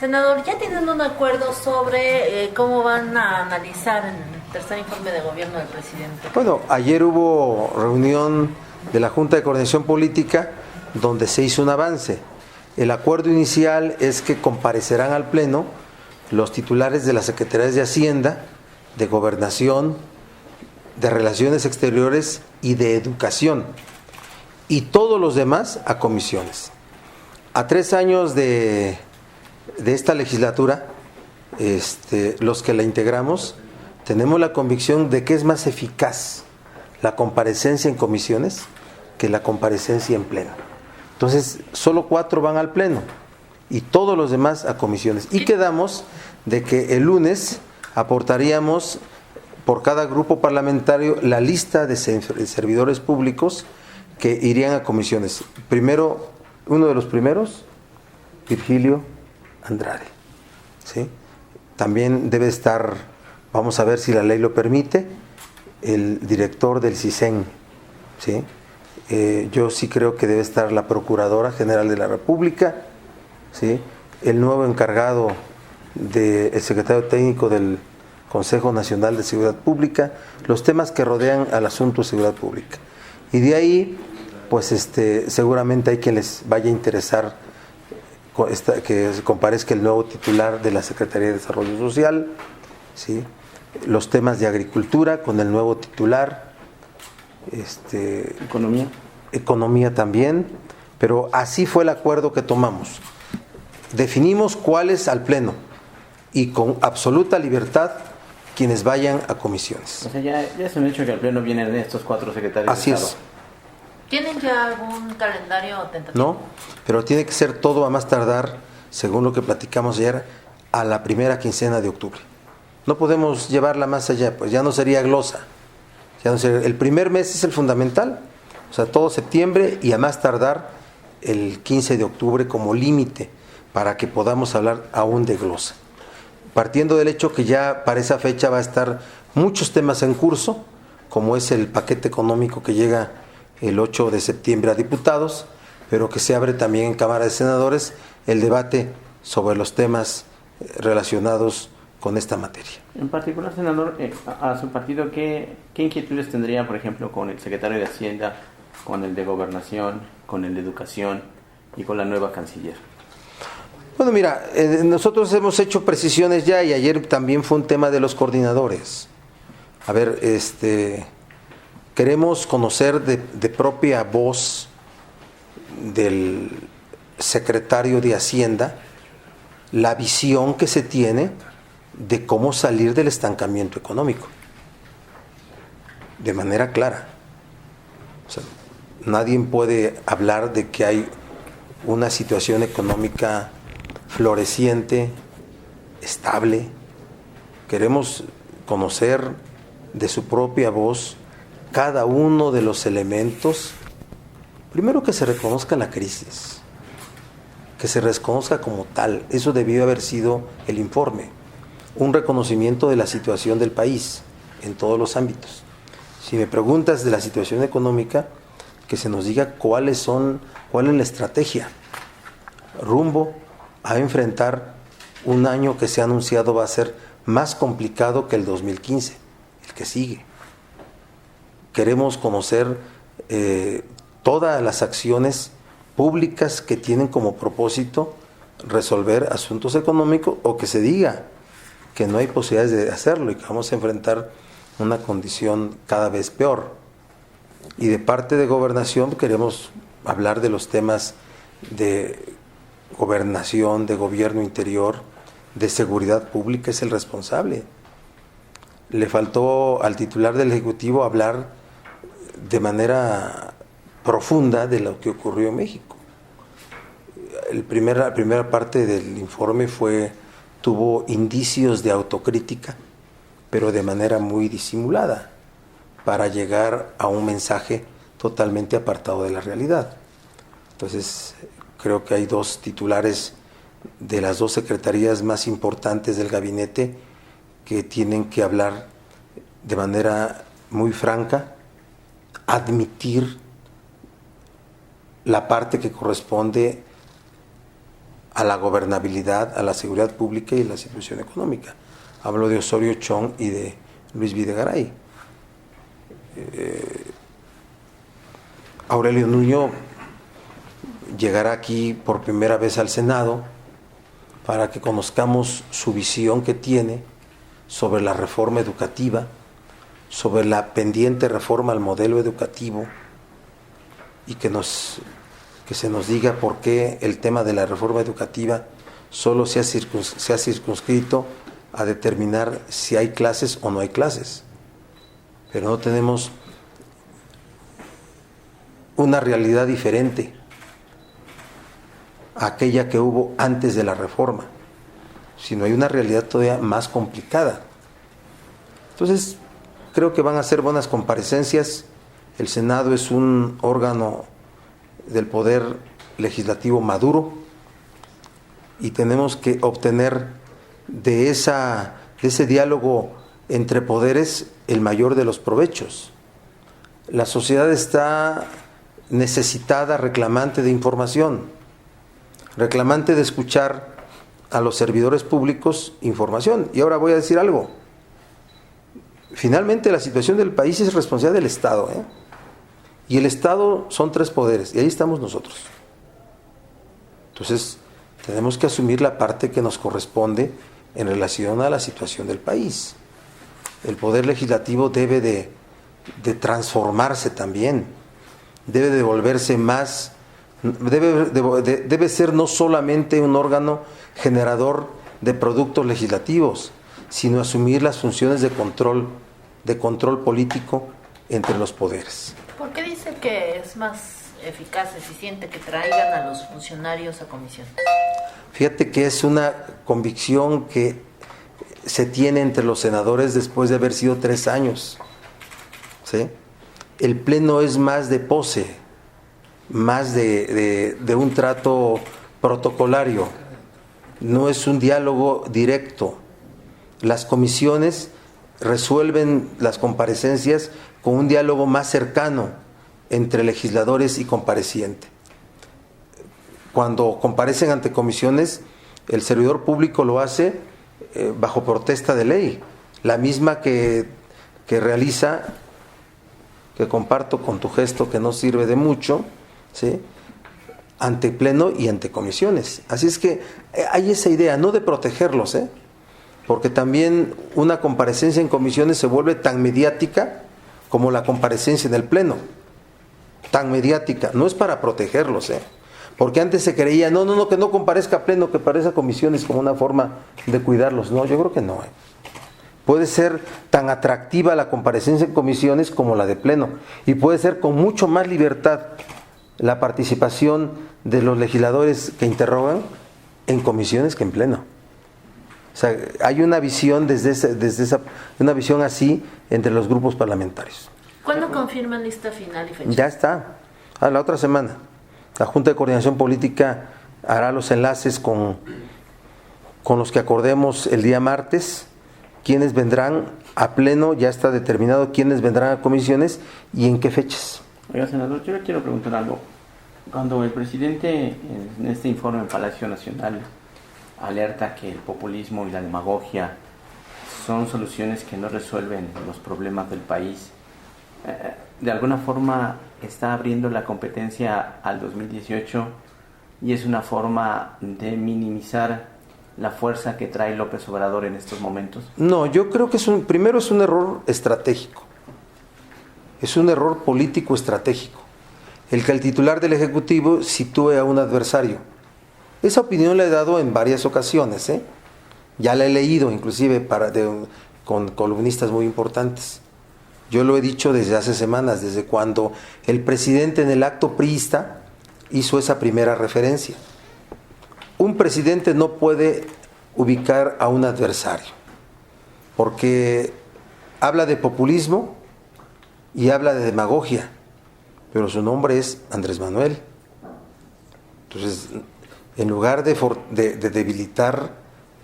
Senador, ¿ya tienen un acuerdo sobre cómo van a analizar en el tercer informe de gobierno del presidente? Bueno, ayer hubo reunión de la Junta de Coordinación Política donde se hizo un avance. El acuerdo inicial es que comparecerán al Pleno los titulares de las Secretarías de Hacienda, de Gobernación, de Relaciones Exteriores y de Educación, y todos los demás a comisiones. A 3 años de esta legislatura, los que la integramos, tenemos la convicción de que es más eficaz la comparecencia en comisiones que la comparecencia en pleno. Entonces, solo 4 van al pleno y todos los demás a comisiones. Y quedamos de que el lunes aportaríamos por cada grupo parlamentario la lista de servidores públicos que irían a comisiones. Primero, uno de los primeros, Virgilio Andrade, ¿sí? También debe estar, vamos a ver si la ley lo permite, el director del CISEN, ¿sí? Yo sí creo que debe estar la Procuradora General de la República, ¿sí? El nuevo encargado del secretario técnico del Consejo Nacional de Seguridad Pública, los temas que rodean al asunto de seguridad pública. Y de ahí, pues seguramente hay quien les vaya a interesar que comparezca el nuevo titular de la Secretaría de Desarrollo Social, ¿sí? Los temas de agricultura con el nuevo titular, economía también, pero así fue el acuerdo que tomamos. Definimos cuáles al pleno y con absoluta libertad quienes vayan a comisiones. O sea, ya es un hecho que al pleno vienen estos 4 secretarios. Así de Estado. es. ¿Tienen ya algún calendario tentativo? No, pero tiene que ser todo a más tardar, según lo que platicamos ayer, a la primera quincena de octubre. No podemos llevarla más allá, pues ya no sería glosa. Ya no sería, el primer mes es el fundamental, o sea, todo septiembre y a más tardar el 15 de octubre como límite para que podamos hablar aún de glosa. Partiendo del hecho que ya para esa fecha va a estar muchos temas en curso, como es el paquete económico que llega el 8 de septiembre a diputados, pero que se abre también en Cámara de Senadores el debate sobre los temas relacionados con esta materia. En particular, senador, a su partido, ¿qué inquietudes tendría, por ejemplo, con el secretario de Hacienda, con el de Gobernación, con el de Educación y con la nueva canciller? Bueno, mira, nosotros hemos hecho precisiones ya y ayer también fue un tema de los coordinadores. A ver, queremos conocer de propia voz del secretario de Hacienda la visión que se tiene de cómo salir del estancamiento económico, de manera clara. O sea, nadie puede hablar de que hay una situación económica floreciente, estable. Queremos conocer de su propia voz cada uno de los elementos. Primero, que se reconozca la crisis, que se reconozca como tal. Eso debió haber sido el informe, un reconocimiento de la situación del país en todos los ámbitos. Si me preguntas de la situación económica, que se nos diga cuál es la estrategia rumbo a enfrentar un año que se ha anunciado va a ser más complicado que el 2015, el que sigue. Queremos conocer todas las acciones públicas que tienen como propósito resolver asuntos económicos, o que se diga que no hay posibilidades de hacerlo y que vamos a enfrentar una condición cada vez peor. Y de parte de Gobernación queremos hablar de los temas de gobernación, de gobierno interior, de seguridad pública. Es el responsable. Le faltó al titular del Ejecutivo hablar de manera profunda de lo que ocurrió en México. La primera parte del informe tuvo indicios de autocrítica, pero de manera muy disimulada, para llegar a un mensaje totalmente apartado de la realidad. Entonces, creo que hay 2 titulares de las 2 secretarías más importantes del gabinete que tienen que hablar de manera muy franca, admitir la parte que corresponde a la gobernabilidad, a la seguridad pública y la situación económica. Hablo de Osorio Chong y de Luis Videgaray. Aurelio Nuño llegará aquí por primera vez al Senado para que conozcamos su visión que tiene sobre la reforma educativa, sobre la pendiente reforma al modelo educativo, y que se nos diga por qué el tema de la reforma educativa solo se ha circunscrito a determinar si hay clases o no hay clases, pero no tenemos una realidad diferente a aquella que hubo antes de la reforma, sino hay una realidad todavía más complicada. Entonces, creo que van a ser buenas comparecencias. El Senado es un órgano del poder legislativo maduro y tenemos que obtener de ese diálogo entre poderes el mayor de los provechos. La sociedad está necesitada, reclamante de información, reclamante de escuchar a los servidores públicos información. Y ahora voy a decir algo. Finalmente la situación del país es responsabilidad del Estado, y el Estado son 3 poderes, y ahí estamos nosotros. Entonces, tenemos que asumir la parte que nos corresponde en relación a la situación del país. El poder legislativo debe de transformarse también, debe de volverse más, debe ser no solamente un órgano generador de productos legislativos, sino asumir las funciones de control político entre los poderes. ¿Por qué dice que es más eficaz, eficiente que traigan a los funcionarios a comisiones? Fíjate que es una convicción que se tiene entre los senadores después de haber sido 3 años. ¿Sí? El pleno es más de pose, más de un trato protocolario, no es un diálogo directo. Las comisiones resuelven las comparecencias con un diálogo más cercano entre legisladores y compareciente. Cuando comparecen ante comisiones, el servidor público lo hace bajo protesta de ley, la misma que realiza, que comparto con tu gesto que no sirve de mucho, ¿sí?, ante pleno y ante comisiones. Así es que hay esa idea, no de protegerlos, porque también una comparecencia en comisiones se vuelve tan mediática como la comparecencia en el pleno, tan mediática. No es para protegerlos, porque antes se creía, que no comparezca a pleno, que parezca a comisiones como una forma de cuidarlos. No, yo creo que no. Puede ser tan atractiva la comparecencia en comisiones como la de pleno, y puede ser con mucho más libertad la participación de los legisladores que interrogan en comisiones que en pleno. O sea, hay una visión una visión así entre los grupos parlamentarios. ¿Cuándo confirman lista final y fecha? Ya está, la otra semana. La Junta de Coordinación Política hará los enlaces con los que acordemos el día martes. Quienes vendrán a pleno, ya está determinado quiénes vendrán a comisiones y en qué fechas. Oiga, senador, yo le quiero preguntar algo. Cuando el presidente en este informe en Palacio Nacional alerta que el populismo y la demagogia son soluciones que no resuelven los problemas del país, de alguna forma está abriendo la competencia al 2018 y es una forma de minimizar la fuerza que trae López Obrador en estos momentos. No, yo creo que primero es un error estratégico, es un error político estratégico, el que el titular del Ejecutivo sitúe a un adversario. Esa opinión la he dado en varias ocasiones, ya la he leído inclusive con columnistas muy importantes. Yo lo he dicho desde hace semanas, desde cuando el presidente en el acto priista hizo esa primera referencia. Un presidente no puede ubicar a un adversario, porque habla de populismo y habla de demagogia, pero su nombre es Andrés Manuel. Entonces, en lugar de debilitar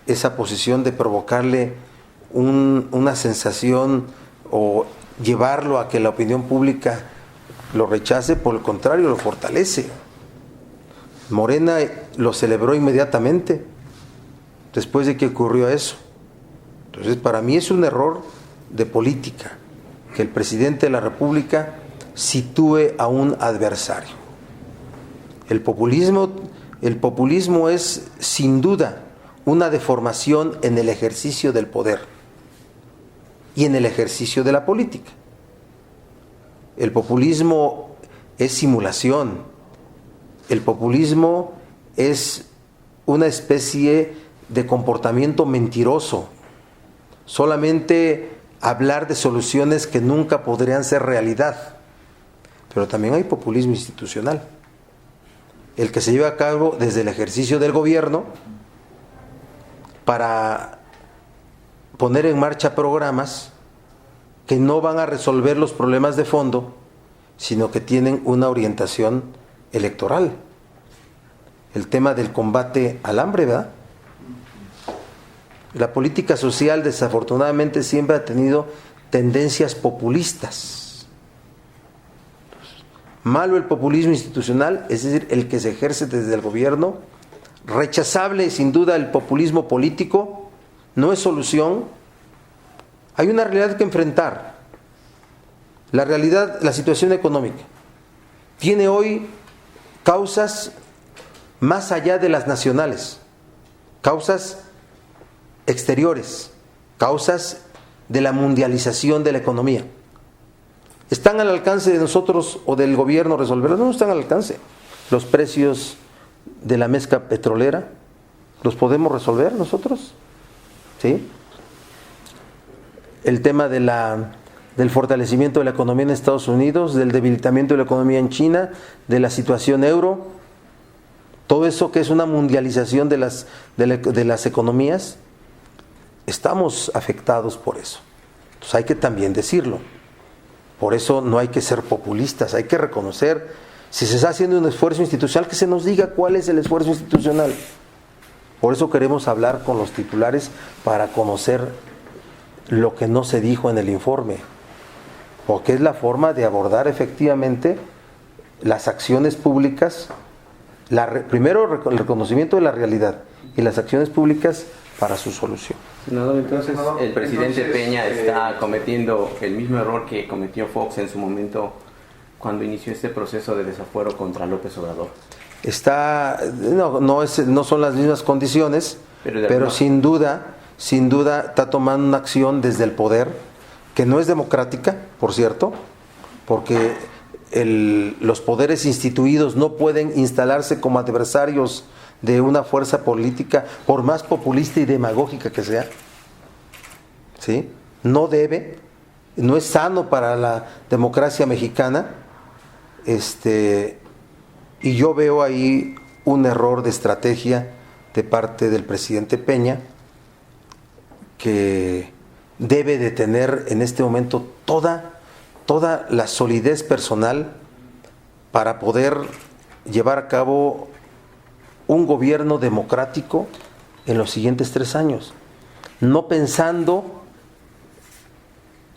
esa posición, de provocarle una sensación o llevarlo a que la opinión pública lo rechace, por el contrario, lo fortalece. Morena lo celebró inmediatamente después de que ocurrió eso. Entonces, para mí es un error de política que el presidente de la República sitúe a un adversario. El populismo es, sin duda, una deformación en el ejercicio del poder y en el ejercicio de la política. El populismo es simulación. El populismo es una especie de comportamiento mentiroso. Solamente hablar de soluciones que nunca podrían ser realidad. Pero también hay populismo institucional. El que se lleva a cabo desde el ejercicio del gobierno para poner en marcha programas que no van a resolver los problemas de fondo, sino que tienen una orientación electoral. El tema del combate al hambre, ¿verdad? La política social, desafortunadamente, siempre ha tenido tendencias populistas. Malo el populismo institucional, es decir, el que se ejerce desde el gobierno. Rechazable, sin duda, el populismo político. No es solución. Hay una realidad que enfrentar. La realidad, la situación económica, tiene hoy causas más allá de las nacionales, causas exteriores, causas de la mundialización de la economía. ¿Están al alcance de nosotros o del gobierno resolverlos? No están al alcance. Los precios de la mezcla petrolera, ¿los podemos resolver nosotros? ¿Sí? El tema del fortalecimiento de la economía en Estados Unidos, del debilitamiento de la economía en China, de la situación euro, todo eso que es una mundialización de las economías, estamos afectados por eso. Entonces hay que también decirlo. Por eso no hay que ser populistas, hay que reconocer, si se está haciendo un esfuerzo institucional, que se nos diga cuál es el esfuerzo institucional. Por eso queremos hablar con los titulares para conocer lo que no se dijo en el informe, porque es la forma de abordar efectivamente las acciones públicas, primero el reconocimiento de la realidad y las acciones públicas para su solución. Senador, entonces el presidente Peña está cometiendo el mismo error que cometió Fox en su momento cuando inició este proceso de desafuero contra López Obrador. No son las mismas condiciones, pero sin duda está tomando una acción desde el poder que no es democrática, por cierto, porque los poderes instituidos no pueden instalarse como adversarios de una fuerza política, por más populista y demagógica que sea. ¿Sí? No es sano para la democracia mexicana. Y yo veo ahí un error de estrategia de parte del presidente Peña, que debe de tener en este momento toda la solidez personal para poder llevar a cabo un gobierno democrático en los siguientes 3 años, no pensando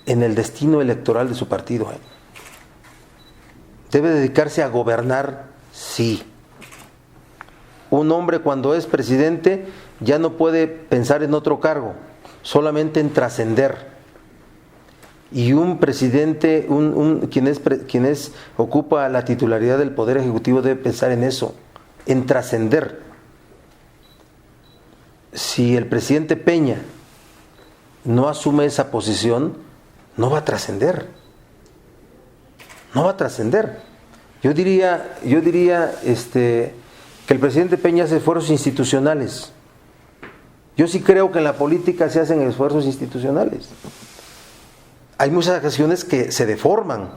en el destino electoral de su partido. Debe dedicarse a gobernar, sí. Un hombre, cuando es presidente, ya no puede pensar en otro cargo, solamente en trascender. Y un presidente, quien ocupa la titularidad del Poder Ejecutivo, debe pensar en eso, en trascender. Si el presidente Peña no asume esa posición, no va a trascender. No va a trascender. Yo diría que el presidente Peña hace esfuerzos institucionales. Yo sí creo que en la política se hacen esfuerzos institucionales. Hay muchas acciones que se deforman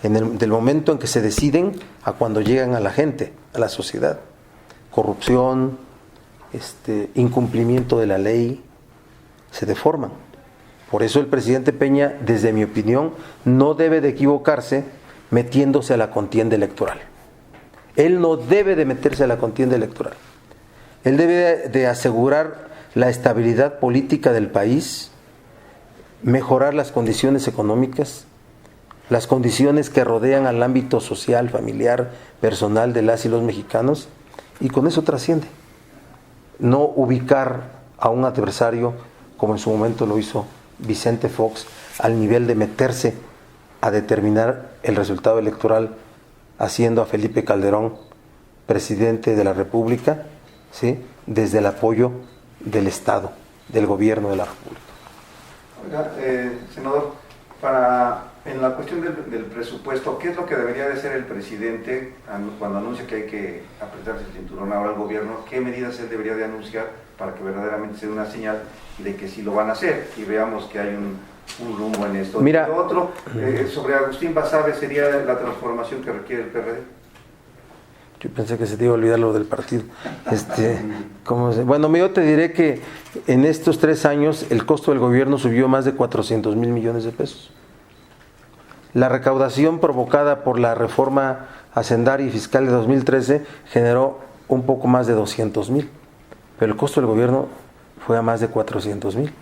del momento en que se deciden a cuando llegan a la gente, a la sociedad. Corrupción, incumplimiento de la ley, se deforman. Por eso el presidente Peña, desde mi opinión, no debe de equivocarse metiéndose a la contienda electoral. Él no debe de meterse a la contienda electoral. Él debe de asegurar la estabilidad política del país, mejorar las condiciones económicas, las condiciones que rodean al ámbito social, familiar, personal de las y los mexicanos, y con eso trasciende. No ubicar a un adversario, como en su momento lo hizo Vicente Fox, al nivel de meterse a determinar el resultado electoral, haciendo a Felipe Calderón presidente de la República, ¿sí?, desde el apoyo del Estado, del gobierno de la República. Oiga, senador, en la cuestión del presupuesto, ¿qué es lo que debería de hacer el presidente cuando anuncia que hay que apretarse el cinturón ahora al gobierno? ¿Qué medidas él debería de anunciar para que verdaderamente sea una señal de que sí lo van a hacer y veamos que hay un rumbo en esto? Mira, y lo otro, sobre Agustín Basabe, ¿sería la transformación que requiere el PRD? Yo pensé que se te iba a olvidar lo del partido. Bueno, yo te diré que en estos 3 años el costo del gobierno subió más de 400 mil millones de pesos. La recaudación provocada por la reforma hacendaria y fiscal de 2013 generó un poco más de 200 mil, pero el costo del gobierno fue a más de 400 mil.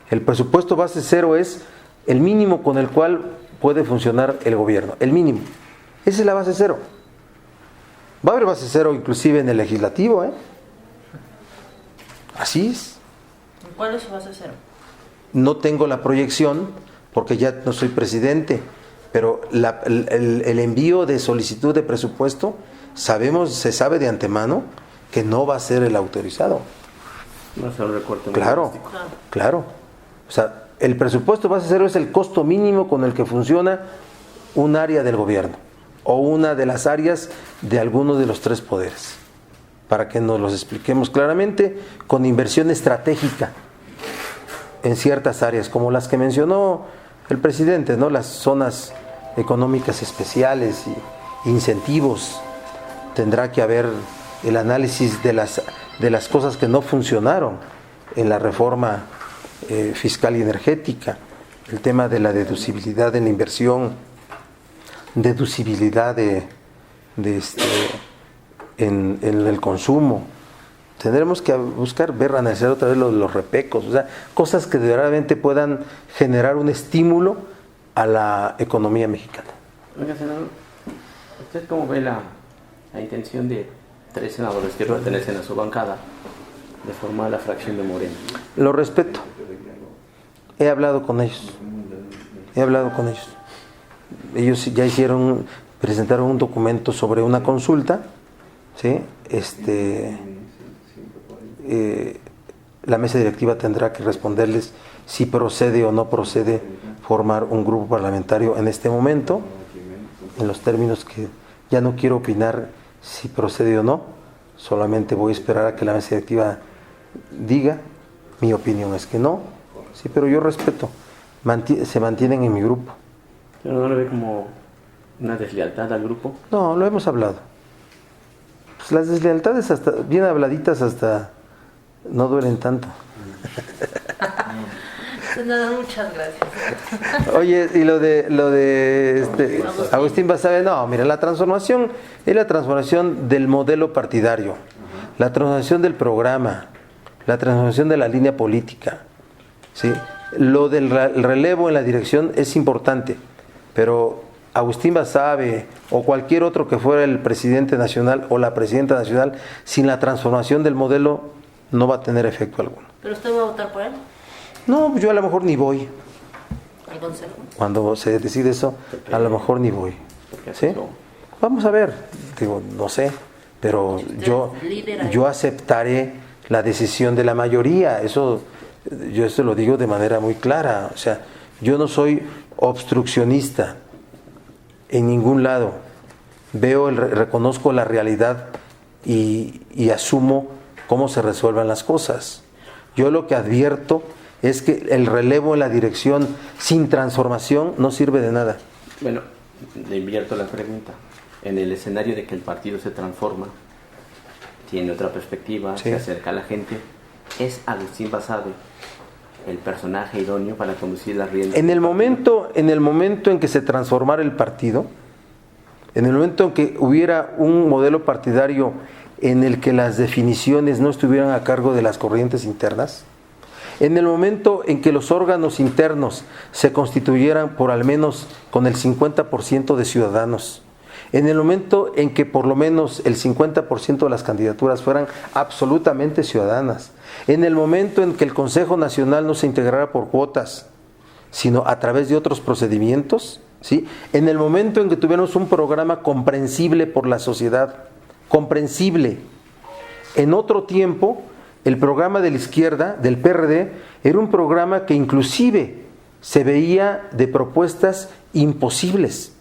El presupuesto base cero es el mínimo con el cual puede funcionar el gobierno, el mínimo. Esa es la base cero. Va a haber base cero inclusive en el legislativo, ¿eh? Así es. ¿Cuál es su base cero? No tengo la proyección porque ya no soy presidente, pero el envío de solicitud de presupuesto se sabe de antemano que no va a ser el autorizado. No se lo recorte. Claro. O sea, el presupuesto base cero es el costo mínimo con el que funciona un área del gobierno o una de las áreas de alguno de los 3 poderes, para que nos los expliquemos claramente, con inversión estratégica en ciertas áreas, como las que mencionó el presidente, ¿no? Las zonas económicas especiales y incentivos. Tendrá que haber el análisis de las cosas que no funcionaron en la reforma fiscal y energética, el tema de la deducibilidad en la inversión, deducibilidad en el consumo. Tendremos que buscar, analizar otra vez los repecos, o sea, cosas que verdaderamente puedan generar un estímulo a la economía mexicana. Oiga, senador, ¿usted cómo ve la intención de 3 senadores que pertenecen a su bancada de formar la fracción de Morena? Lo respeto. He hablado con ellos. Ellos ya presentaron un documento sobre una consulta, ¿sí? La mesa directiva tendrá que responderles si procede o no procede formar un grupo parlamentario en este momento, en los términos que ya no quiero opinar si procede o no, solamente voy a esperar a que la mesa directiva diga. Mi opinión es que no, sí, pero yo respeto, se mantienen en mi grupo. ¿Pero no lo ve como una deslealtad al grupo? No, lo hemos hablado. Pues las deslealtades, hasta bien habladitas, hasta no duelen tanto. Senador, muchas gracias. Oye, y lo de Agustín Basabe, no, mira, la transformación es la transformación del modelo partidario, la transformación del programa, la transformación de la línea política, ¿sí? Lo del relevo en la dirección es importante, pero Agustín Basabe o cualquier otro que fuera el presidente nacional o la presidenta nacional, sin la transformación del modelo no va a tener efecto alguno. ¿Pero usted va a votar por él? No, yo a lo mejor ni voy. ¿Al consejo? Cuando se decide eso, a lo mejor ni voy. ¿Sí? Vamos a ver, digo, no sé, pero yo aceptaré la decisión de la mayoría. Yo esto lo digo de manera muy clara. O sea, yo no soy obstruccionista en ningún lado. Reconozco la realidad y asumo cómo se resuelvan las cosas. Yo lo que advierto es que el relevo en la dirección sin transformación no sirve de nada. Bueno, le invierto la pregunta. En el escenario de que el partido se transforma, tiene otra perspectiva, sí, se acerca a la gente, ¿es Agustín Basabe el personaje idóneo para conducir las riendas? En el momento en que se transformara el partido, en el momento en que hubiera un modelo partidario en el que las definiciones no estuvieran a cargo de las corrientes internas, en el momento en que los órganos internos se constituyeran por al menos con el 50% de ciudadanos, En el momento en que por lo menos el 50% de las candidaturas fueran absolutamente ciudadanas, en el momento en que el Consejo Nacional no se integrara por cuotas, sino a través de otros procedimientos, ¿sí? En el momento en que tuviéramos un programa comprensible por la sociedad, comprensible. En otro tiempo, el programa de la izquierda, del PRD, era un programa que inclusive se veía de propuestas imposibles.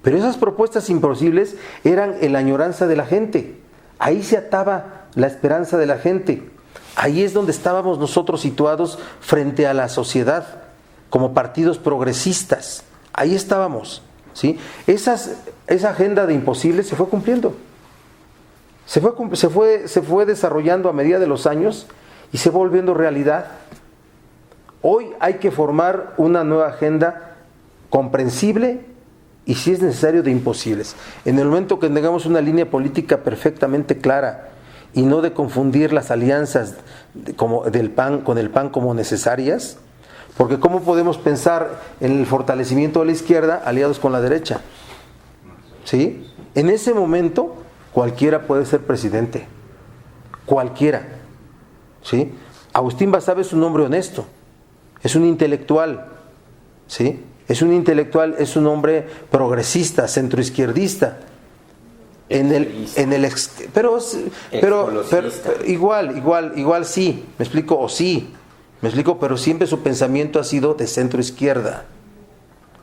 Pero esas propuestas imposibles eran la añoranza de la gente. Ahí se ataba la esperanza de la gente. Ahí es donde estábamos nosotros situados frente a la sociedad, como partidos progresistas. Ahí estábamos, ¿sí? Esa agenda de imposibles se fue cumpliendo. Se fue desarrollando a medida de los años y se fue volviendo realidad. Hoy hay que formar una nueva agenda comprensible y, si es necesario, de imposibles. En el momento que tengamos una línea política perfectamente clara y no de confundir las alianzas del PAN con el PAN como necesarias, porque ¿cómo podemos pensar en el fortalecimiento de la izquierda aliados con la derecha? ¿Sí? En ese momento cualquiera puede ser presidente, cualquiera, ¿sí? Agustín Basabe es un hombre honesto, es un intelectual, ¿sí? Es un intelectual, es un hombre progresista, centroizquierdista. Pero igual sí, me explico, pero siempre su pensamiento ha sido de centroizquierda.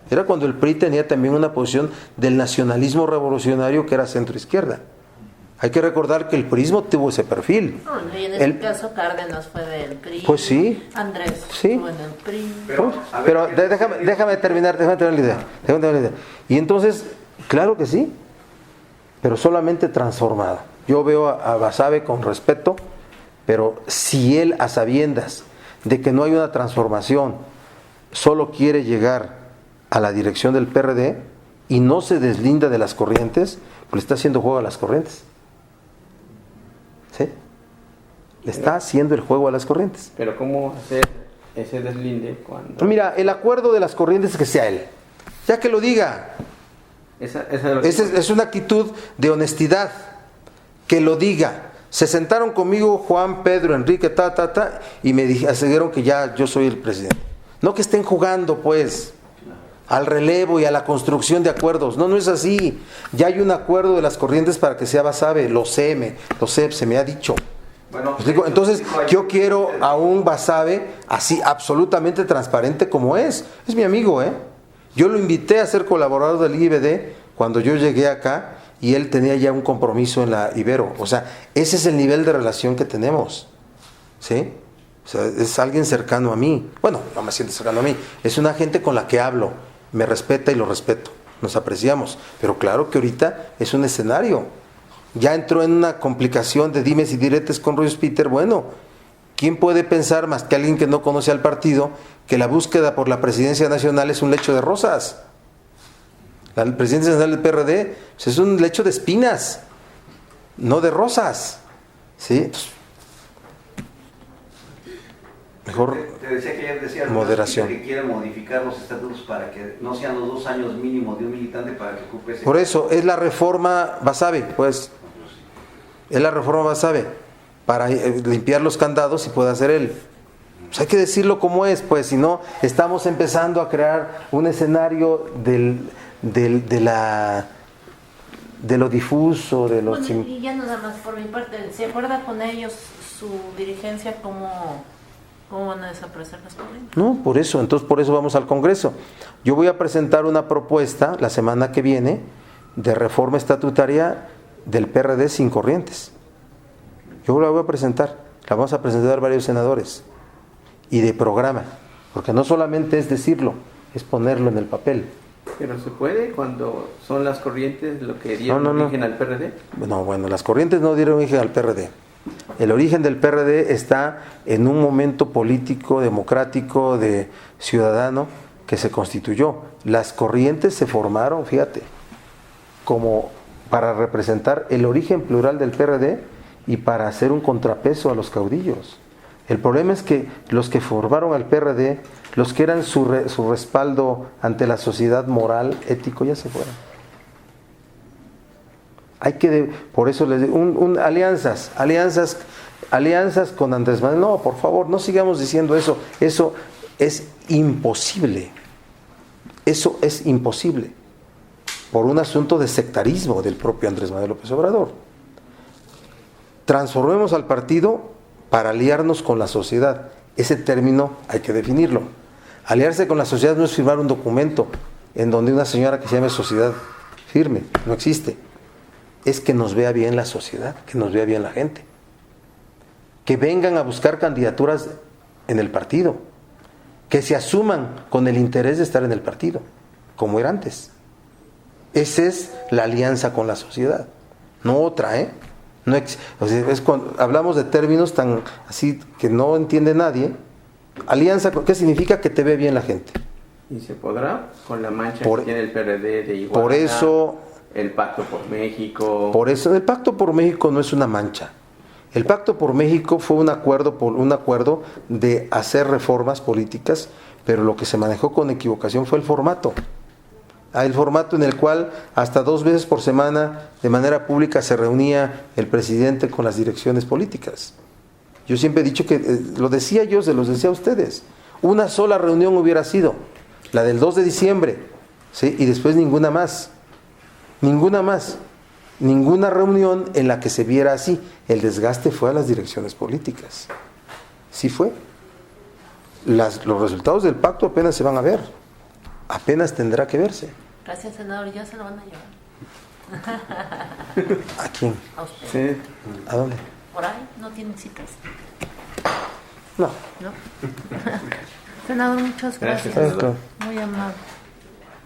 Era cuando el PRI tenía también una posición del nacionalismo revolucionario que era centroizquierda. Hay que recordar que el PRIismo tuvo ese perfil. No, y en este caso Cárdenas fue del PRI. Pues sí. Andrés sí. estuvo en el PRI. Pero déjame terminar la idea. Y entonces, claro que sí, pero solamente transformado. Yo veo a Basabe con respeto, pero si él, a sabiendas de que no hay una transformación, solo quiere llegar a la dirección del PRD y no se deslinda de las corrientes, pues le está haciendo juego a las corrientes. ¿Sí? Le está haciendo el juego a las corrientes. Pero ¿cómo hacer ese deslinde cuando...? Mira, el acuerdo de las corrientes es que sea él. Ya que lo diga. Es una actitud de honestidad. Que lo diga. Se sentaron conmigo Juan, Pedro, Enrique, y me dijeron que ya yo soy el presidente. No que estén jugando, pues, al relevo y a la construcción de acuerdos. No es así. Ya hay un acuerdo de las corrientes para que sea Basabe. Lo sé, se me ha dicho. Bueno, entonces yo quiero a un Basabe así absolutamente transparente como es. Es mi amigo, ¿eh? Yo lo invité a ser colaborador del IBD cuando yo llegué acá y él tenía ya un compromiso en la Ibero. O sea, ese es el nivel de relación que tenemos. ¿Sí? O sea, es alguien cercano a mí. Bueno, no me siento cercano a mí. Es una gente con la que hablo. Me respeta y lo respeto. Nos apreciamos. Pero claro que ahorita es un escenario. Ya entró en una complicación de dimes y diretes con Ruiz Peter. Bueno, ¿quién puede pensar más que alguien que no conoce al partido que la búsqueda por la presidencia nacional es un lecho de rosas? La presidencia nacional del PRD pues es un lecho de espinas, no de rosas. ¿Sí? Entonces, mejor te decía que ayer decías moderación. Que quieren modificar los estatutos para que no sean los 2 años mínimo de un militante para que ocupe ese... Por eso es la reforma Basabe, pues. Es la reforma Basabe para limpiar los candados y pueda hacer él. Pues hay que decirlo como es, pues, si no estamos empezando a crear un escenario de lo difuso, de lo... Bueno, y ya nada más por mi parte, ¿se acuerda con ellos su dirigencia cómo van a desaparecer las corrientes? No, por eso vamos al Congreso. Yo voy a presentar una propuesta la semana que viene de reforma estatutaria del PRD sin corrientes. Yo la voy a presentar, la vamos a presentar varios senadores y de programa, porque no solamente es decirlo, es ponerlo en el papel. ¿Pero se puede cuando son las corrientes lo que dieron origen al PRD? No, bueno, las corrientes no dieron origen al PRD. El origen del PRD está en un momento político, democrático, de ciudadano que se constituyó. Las corrientes se formaron, fíjate, como para representar el origen plural del PRD y para hacer un contrapeso a los caudillos. El problema es que los que formaron al PRD, los que eran su respaldo ante la sociedad moral, ético, ya se fueron. Por eso les digo, alianzas con Andrés Manuel. No, por favor, no sigamos diciendo eso. Eso es imposible. Eso es imposible. Por un asunto de sectarismo del propio Andrés Manuel López Obrador. Transformemos al partido para aliarnos con la sociedad. Ese término hay que definirlo. Aliarse con la sociedad no es firmar un documento en donde una señora que se llame sociedad firme. No existe. Es que nos vea bien la sociedad, que nos vea bien la gente. Que vengan a buscar candidaturas en el partido. Que se asuman con el interés de estar en el partido, como era antes. Esa es la alianza con la sociedad, no otra, ¿eh? No o sea, hablamos de términos tan así que no entiende nadie. Alianza, ¿qué significa? Que te ve bien la gente. ¿Y se podrá con la mancha que tiene el PRD de Iguala? Por eso, el Pacto por México. Por eso, el Pacto por México no es una mancha. El Pacto por México fue un acuerdo de hacer reformas políticas, pero lo que se manejó con equivocación fue el formato. El formato en el cual hasta 2 veces por semana de manera pública se reunía el presidente con las direcciones políticas. Yo siempre he dicho que, lo decía yo, se los decía a ustedes, una sola reunión hubiera sido, la del 2 de diciembre, ¿sí? Y después ninguna más, ninguna reunión en la que se viera así. El desgaste fue a las direcciones políticas, sí fue. Los resultados del pacto apenas se van a ver, apenas tendrá que verse. Gracias, senador, ya se lo van a llevar. ¿A quién? A usted. Sí. ¿A dónde? Por ahí no tienen citas. No. ¿No? Senador, muchas gracias. Gracias, senador. Muy amable.